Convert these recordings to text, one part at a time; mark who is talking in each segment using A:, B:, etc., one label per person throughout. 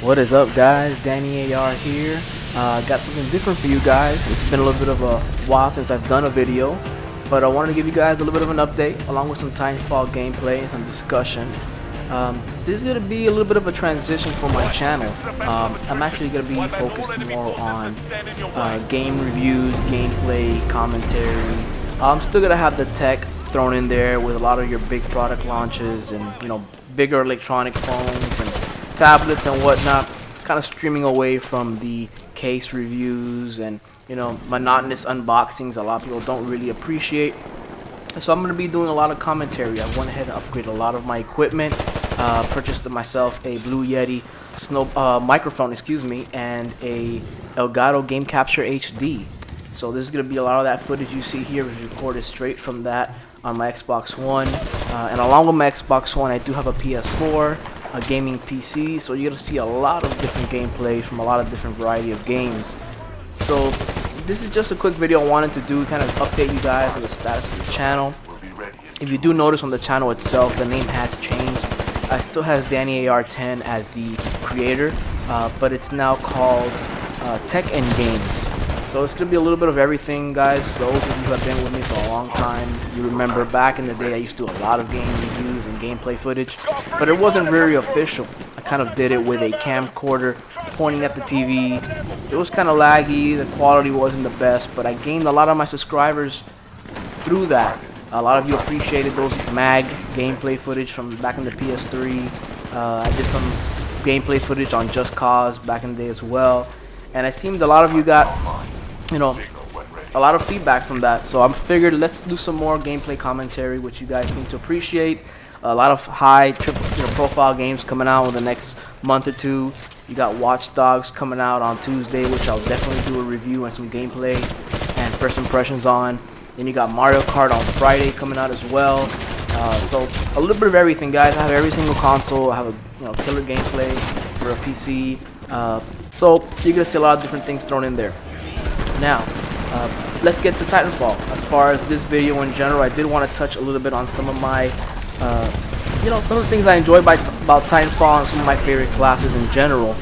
A: What is up, guys? Danny AR here. Got something different for you guys. It's been a little bit of a while since I've done a video, but I wanted to give you guys a little bit of an update along with some Titanfall gameplay and some discussion. This is going to be a little bit of a transition for my channel. I'm actually going to be focused more on game reviews, gameplay, commentary. I'm still going to have the tech thrown in there with a lot of your big product launches and bigger electronic phones and tablets and whatnot, kind of streaming away from the case reviews and monotonous unboxings a lot of people don't really appreciate. So I'm going to be doing a lot of commentary. I went ahead and upgraded a lot of my equipment, purchased myself a Blue Yeti microphone, and a Elgato Game Capture HD. So this is going to be a lot of that footage you see here is recorded straight from that on my Xbox One. And along with my Xbox One, I do have a PS4, a gaming PC, so you're going to see a lot of different gameplay from a lot of different variety of games. So this is just a quick video I wanted to do, kind of update you guys on the status of the channel. If you do notice on the channel itself, the name has changed. It still has Danny AR10 as the creator, but it's now called Tech and Games. So it's going to be a little bit of everything, guys. For those of you who have been with me for a long time, you remember back in the day I used to do a lot of game reviews and gameplay footage, but it wasn't very official. I kind of did it with a camcorder pointing at the TV. It was kind of laggy, the quality wasn't the best, but I gained a lot of my subscribers through that. A lot of you appreciated those mag gameplay footage from back in the PS3. I did some gameplay footage on Just Cause back in the day as well, and it seemed a lot of you got a lot of feedback from that. So I figured let's do some more gameplay commentary, which you guys seem to appreciate. A lot of high profile games coming out in the next month or two. You got Watch Dogs coming out on Tuesday, which I'll definitely do a review and some gameplay and first impressions on. Then you got Mario Kart on Friday coming out as well. So a little bit of everything, guys. I have every single console. I have a killer gameplay for a PC. So you're gonna see a lot of different things thrown in there. Now, let's get to Titanfall. As far as this video in general, I did want to touch a little bit on some of my, some of the things I enjoy about Titanfall and some of my favorite classes in general.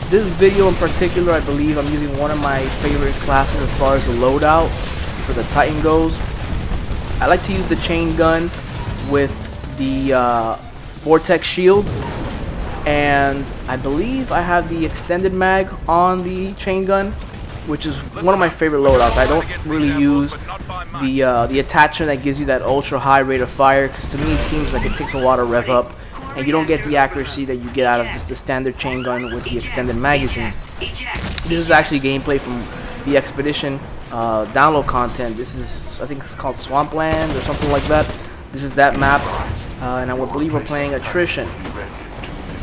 A: This video in particular, I believe I'm using one of my favorite classes as far as the loadout for the Titan goes. I like to use the chain gun with the Vortex shield, and I believe I have the extended mag on the chain gun, which is one of my favorite loadouts. I don't really use the attachment that gives you that ultra high rate of fire, because to me it seems like it takes a while to rev up and you don't get the accuracy that you get out of just the standard chain gun with the extended magazine. This is actually gameplay from the Expedition download content. This is, I think it's called Swampland or something like that. This is that map, and I would believe we're playing Attrition.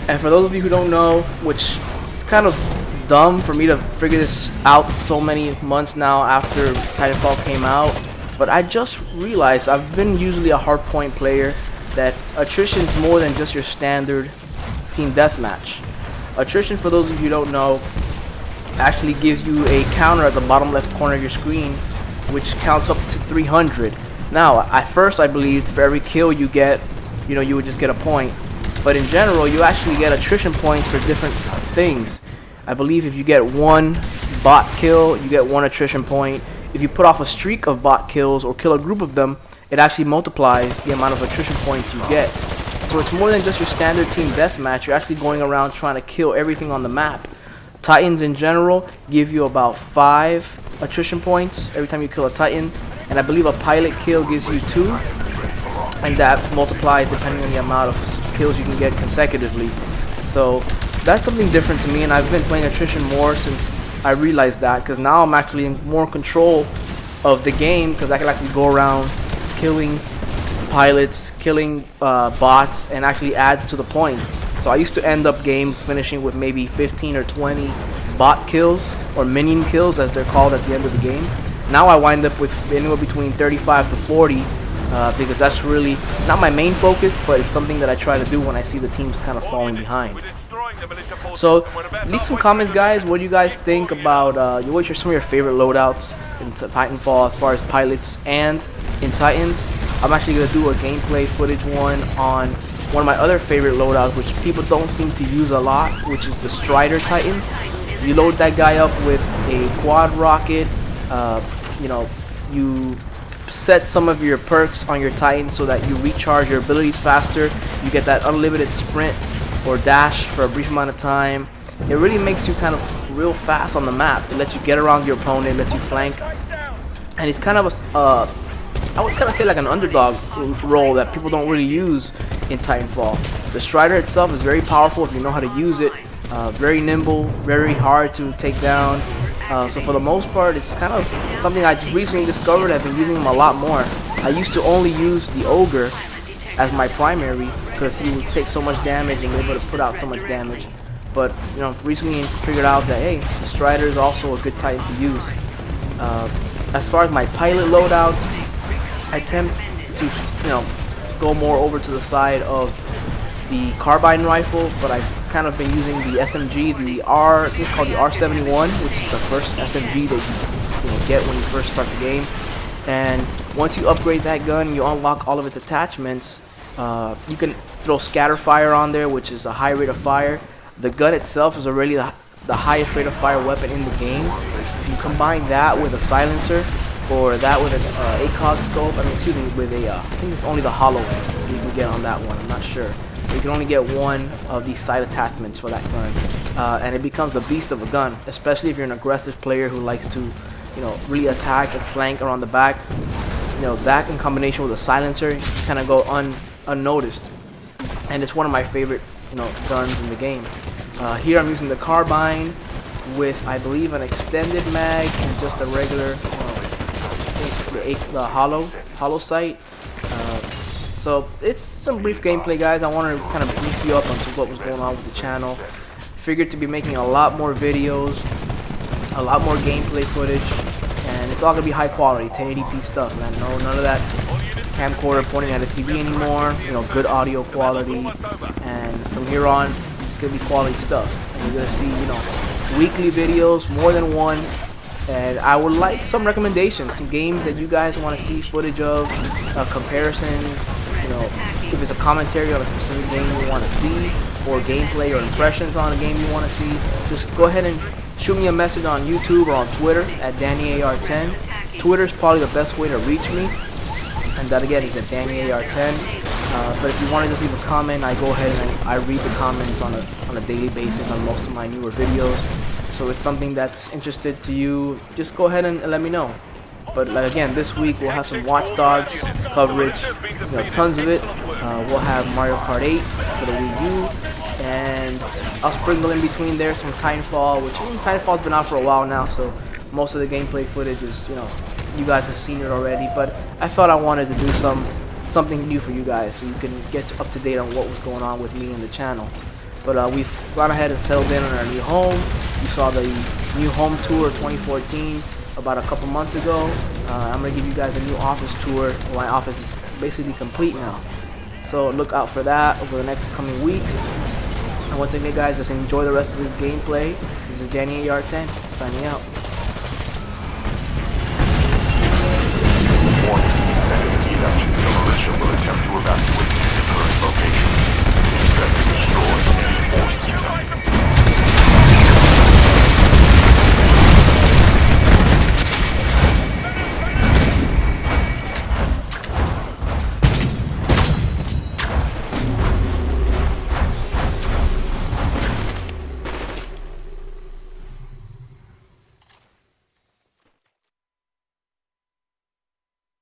A: And for those of you who don't know, which is kind of dumb for me to figure this out so many months now after Titanfall came out, but I just realized I've been usually a hardpoint player that Attrition's more than just your standard team deathmatch. Attrition, for those of you who don't know, actually gives you a counter at the bottom left corner of your screen, which counts up to 300. Now, at first I believed for every kill you get, you would just get a point, but in general you actually get attrition points for different things. I believe if you get one bot kill, you get one attrition point. If you put off a streak of bot kills or kill a group of them, it actually multiplies the amount of attrition points you get. So it's more than just your standard team deathmatch. You're actually going around trying to kill everything on the map. Titans in general give you about 5 attrition points every time you kill a Titan, and I believe a pilot kill gives you 2, and that multiplies depending on the amount of kills you can get consecutively. So that's something different to me, and I've been playing Attrition more since I realized that, because now I'm actually in more control of the game, because I can actually go around killing pilots, killing bots, and actually adds to the points. So I used to end up games finishing with maybe 15 or 20 bot kills, or minion kills as they're called at the end of the game. Now I wind up with anywhere between 35 to 40, because that's really not my main focus, but it's something that I try to do when I see the teams kind of falling behind. So leave some comments, guys. What do you guys think about what are some of your favorite loadouts in Titanfall as far as pilots and in Titans? I'm actually going to do a gameplay footage one on one of my other favorite loadouts, which people don't seem to use a lot, which is the Strider Titan. You load that guy up with a quad rocket. You know, you set some of your perks on your Titan so that you recharge your abilities faster. You get that unlimited sprint or dash for a brief amount of time. It really makes you kind of real fast on the map. It lets you get around your opponent, lets you flank, and it's kind of a I would kind of say like an underdog role that people don't really use in Titanfall. The Strider itself is very powerful if you know how to use it. Very nimble, very hard to take down. So for the most part, it's kind of something I just recently discovered. I've been using them a lot more. I used to only use the Ogre as my primary because he would take so much damage and be able to put out so much damage. But you know, recently I figured out that hey, the Strider is also a good Titan to use. As far as my pilot loadouts, I tend to go more over to the side of the carbine rifle, but I've kind of been using the SMG, I think it's called the R71, which is the first SMG that you get when you first start the game. And once you upgrade that gun, you unlock all of its attachments. You can throw scatter fire on there, which is a high rate of fire. The gun itself is already the highest rate of fire weapon in the game. If you combine that with a silencer, or that with an ACOG scope, with a, I think it's only the hollow end you can get on that one, I'm not sure. You can only get one of these side attachments for that gun, and it becomes a beast of a gun, especially if you're an aggressive player who likes to, really attack and flank around the back. That in combination with a silencer kind of go unnoticed, and it's one of my favorite, guns in the game. Here I'm using the carbine with, I believe, an extended mag and just a regular, the hollow sight. So it's some brief gameplay, guys. I wanted to kind of brief you up on what was going on with the channel. Figured to be making a lot more videos, a lot more gameplay footage, and it's all gonna be high quality, 1080p stuff, man. No, none of that camcorder pointing at a TV anymore. Good audio quality, and from here on, it's gonna be quality stuff. And you're gonna see, weekly videos, more than one. And I would like some recommendations, some games that you guys want to see footage of, comparisons. If it's a commentary on a specific game you want to see, or gameplay or impressions on a game you want to see, just go ahead and shoot me a message on YouTube or on Twitter at DannyAR10. Twitter is probably the best way to reach me, and that again is at DannyAR10. But if you want to just leave a comment, I go ahead and I read the comments on a daily basis on most of my newer videos. So it's something that's interested to you, just go ahead and let me know. But like again, this week we'll have some Watch Dogs coverage, tons of it. We'll have Mario Kart 8 for the Wii U, and I'll sprinkle in between there some Titanfall, which Titanfall's been out for a while now, so most of the gameplay footage is, you guys have seen it already. But I thought I wanted to do something new for you guys, so you can get up to date on what was going on with me and the channel. But we've gone ahead and settled in on our new home. You saw the new home tour 2014 about a couple months ago. I'm going to give you guys a new office tour. My office is basically complete now. So look out for that over the next coming weeks. And once again, guys, just enjoy the rest of this gameplay. This is DannyAR10 signing out.